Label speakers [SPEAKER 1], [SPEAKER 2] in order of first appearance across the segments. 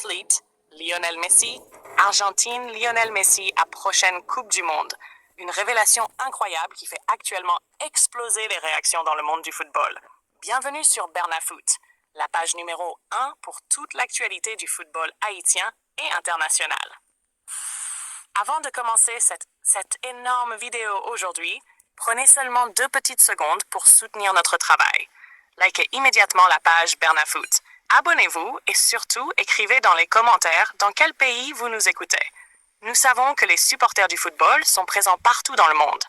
[SPEAKER 1] Athlete, Lionel Messi. Argentine, Lionel Messi à prochaine Coupe du Monde. Une révélation incroyable qui fait actuellement exploser les réactions dans le monde du football. Bienvenue sur Bernafoot, la page numéro 1 pour toute l'actualité du football haïtien et international. Avant de commencer cette énorme vidéo aujourd'hui, prenez seulement 2 petites secondes pour soutenir notre travail. Likez immédiatement la page Bernafoot. Abonnez-vous et surtout écrivez dans les commentaires dans quel pays vous nous écoutez. Nous savons que les supporters du football sont présents partout dans le monde.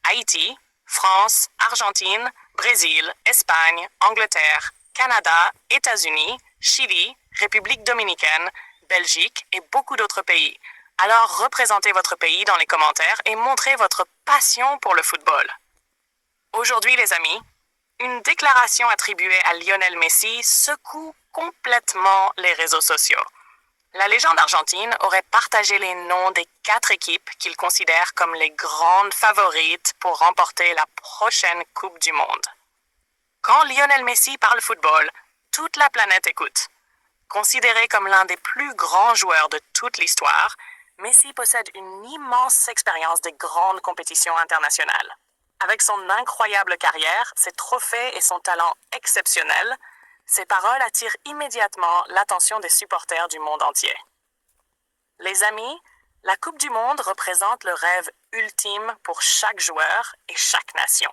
[SPEAKER 1] Haïti, France, Argentine, Brésil, Espagne, Angleterre, Canada, États-Unis, Chili, République dominicaine, Belgique et beaucoup d'autres pays. Alors représentez votre pays dans les commentaires et montrez votre passion pour le football. Aujourd'hui les amis, une déclaration attribuée à Lionel Messi secoue complètement les réseaux sociaux. La légende argentine aurait partagé les noms des 4 équipes qu'il considère comme les grandes favorites pour remporter la prochaine Coupe du Monde. Quand Lionel Messi parle football, toute la planète écoute. Considéré comme l'un des plus grands joueurs de toute l'histoire, Messi possède une immense expérience des grandes compétitions internationales. Avec son incroyable carrière, ses trophées et son talent exceptionnel, ses paroles attirent immédiatement l'attention des supporters du monde entier. Les amis, la Coupe du Monde représente le rêve ultime pour chaque joueur et chaque nation.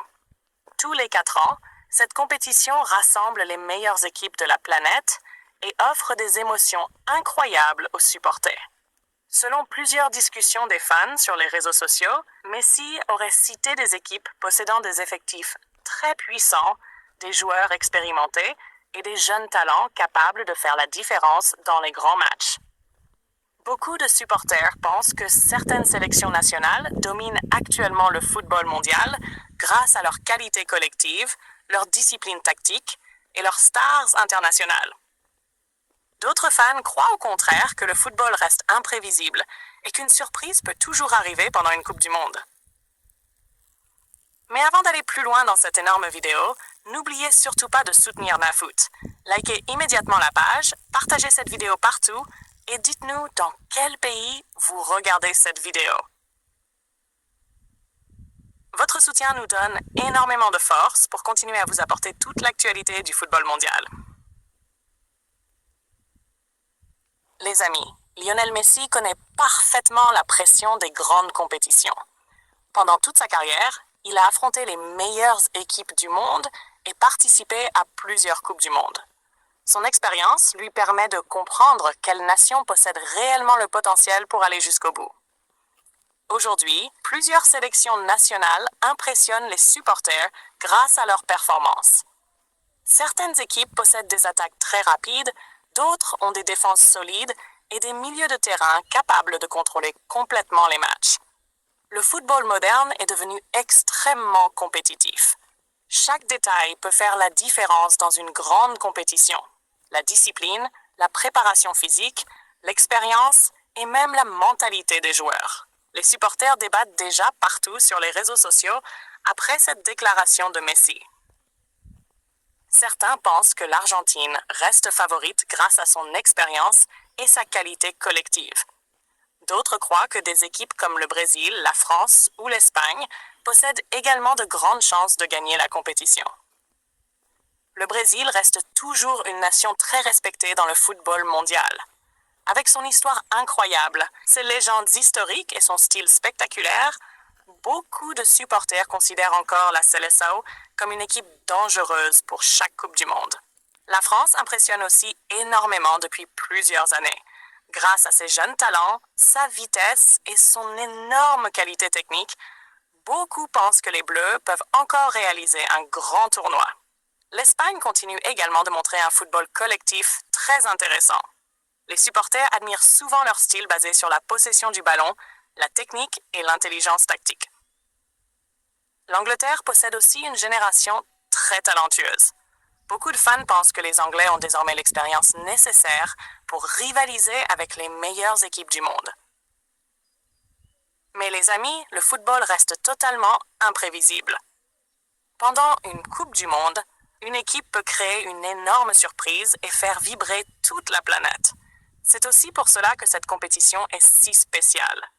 [SPEAKER 1] Tous les 4 ans, cette compétition rassemble les meilleures équipes de la planète et offre des émotions incroyables aux supporters. Selon plusieurs discussions des fans sur les réseaux sociaux, Messi aurait cité des équipes possédant des effectifs très puissants, des joueurs expérimentés et des jeunes talents capables de faire la différence dans les grands matchs. Beaucoup de supporters pensent que certaines sélections nationales dominent actuellement le football mondial grâce à leur qualité collective, leur discipline tactique et leurs stars internationales. D'autres fans croient au contraire que le football reste imprévisible et qu'une surprise peut toujours arriver pendant une Coupe du Monde. Mais avant d'aller plus loin dans cette énorme vidéo, n'oubliez surtout pas de soutenir Nafoot. Likez immédiatement la page, partagez cette vidéo partout et dites-nous dans quel pays vous regardez cette vidéo. Votre soutien nous donne énormément de force pour continuer à vous apporter toute l'actualité du football mondial. Les amis, Lionel Messi connaît parfaitement la pression des grandes compétitions. Pendant toute sa carrière, il a affronté les meilleures équipes du monde et participé à plusieurs Coupes du Monde. Son expérience lui permet de comprendre quelle nation possède réellement le potentiel pour aller jusqu'au bout. Aujourd'hui, plusieurs sélections nationales impressionnent les supporters grâce à leurs performances. Certaines équipes possèdent des attaques très rapides, d'autres ont des défenses solides et des milieux de terrain capables de contrôler complètement les matchs. Le football moderne est devenu extrêmement compétitif. Chaque détail peut faire la différence dans une grande compétition. La discipline, la préparation physique, l'expérience et même la mentalité des joueurs. Les supporters débattent déjà partout sur les réseaux sociaux après cette déclaration de Messi. Certains pensent que l'Argentine reste favorite grâce à son expérience et sa qualité collective. D'autres croient que des équipes comme le Brésil, la France ou l'Espagne possèdent également de grandes chances de gagner la compétition. Le Brésil reste toujours une nation très respectée dans le football mondial. Avec son histoire incroyable, ses légendes historiques et son style spectaculaire, beaucoup de supporters considèrent encore la Seleção comme une équipe dangereuse pour chaque Coupe du Monde. La France impressionne aussi énormément depuis plusieurs années. Grâce à ses jeunes talents, sa vitesse et son énorme qualité technique, beaucoup pensent que les Bleus peuvent encore réaliser un grand tournoi. L'Espagne continue également de montrer un football collectif très intéressant. Les supporters admirent souvent leur style basé sur la possession du ballon, la technique et l'intelligence tactique. L'Angleterre possède aussi une génération très talentueuse. Beaucoup de fans pensent que les Anglais ont désormais l'expérience nécessaire pour rivaliser avec les meilleures équipes du monde. Mais les amis, le football reste totalement imprévisible. Pendant une Coupe du Monde, une équipe peut créer une énorme surprise et faire vibrer toute la planète. C'est aussi pour cela que cette compétition est si spéciale.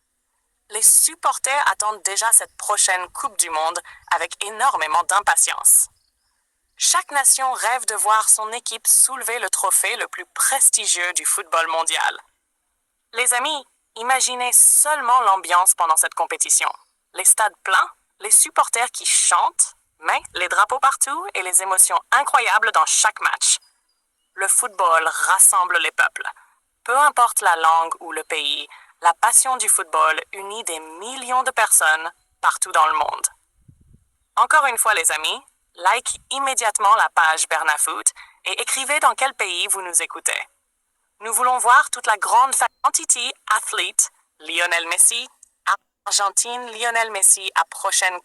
[SPEAKER 1] Les supporters attendent déjà cette prochaine Coupe du Monde avec énormément d'impatience. Chaque nation rêve de voir son équipe soulever le trophée le plus prestigieux du football mondial. Les amis, imaginez seulement l'ambiance pendant cette compétition. Les stades pleins, les supporters qui chantent, mais les drapeaux partout et les émotions incroyables dans chaque match. Le football rassemble les peuples. Peu importe la langue ou le pays, la passion du football unit des millions de personnes partout dans le monde. Encore une fois les amis, like immédiatement la page Bernafoot et écrivez dans quel pays vous nous écoutez. Nous voulons voir toute la grande quantité athlète, Lionel Messi, Argentine, Lionel Messi à prochaine